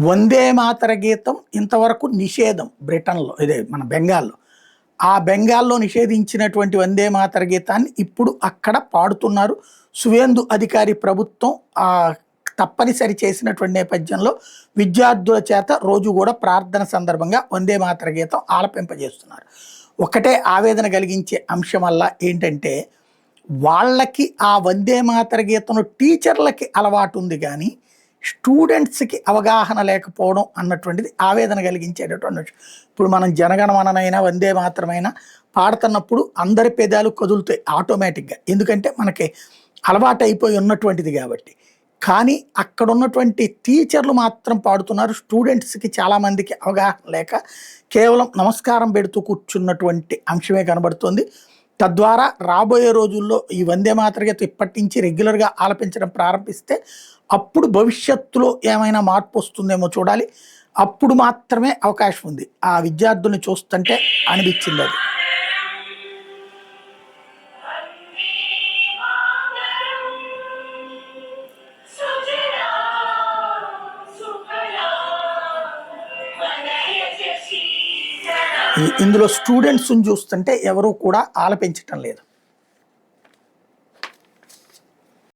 వందే మాతర గీతం ఇంతవరకు నిషేధం బ్రిటన్‌లో, ఇదే మన బెంగాల్‌లో. ఆ బెంగాల్‌లో నిషేధించినటువంటి వందే మాతర గీతాన్ని ఇప్పుడు అక్కడ పాడుతున్నారు. సువేందు అధికారి ప్రభుత్వం తప్పనిసరి చేసినటువంటి నేపథ్యంలో విద్యార్థుల చేత రోజు కూడా ప్రార్థన సందర్భంగా వందే మాతర గీతం ఆలపింపజేస్తున్నారు. ఒకటే ఆవేదన కలిగించే అంశం వల్ల ఏంటంటే, వాళ్ళకి ఆ వందే మాతర గీతంలో టీచర్లకి అలవాటు ఉంది కానీ స్టూడెంట్స్‌కి అవగాహన లేకపోవడం అన్నటువంటిది ఆవేదన కలిగించేటటువంటి విషయం. ఇప్పుడు మనం జనగణమననైనా, వందే మాతరమైనా పాడుతున్నప్పుడు అందరి పెదాలు కదులుతాయి ఆటోమేటిక్‌గా. ఎందుకంటే మనకి అలవాటైపోయి ఉన్నటువంటిది కాబట్టి. కానీ అక్కడున్నటువంటి టీచర్లు మాత్రం పాడుతున్నారు. స్టూడెంట్స్‌కి చాలామందికి అవగాహన లేక కేవలం నమస్కారం పెడుతూ కూర్చున్నటువంటి అంశమే కనబడుతోంది. తద్వారా రాబోయే రోజుల్లో ఈ వందే మాతర గీతం ఇప్పటి నుంచి రెగ్యులర్‌గా ఆలపించడం ప్రారంభిస్తే అప్పుడు భవిష్యత్తులో ఏమైనా మార్పు వస్తుందేమో చూడాలి. అప్పుడు మాత్రమే అవకాశం ఉంది. ఆ విద్యార్థుల్ని చూస్తుంటే అనిపించిందది. ఇందులో స్టూడెంట్స్‌ని చూస్తుంటే ఎవరు కూడా ఆలపించటం లేదు.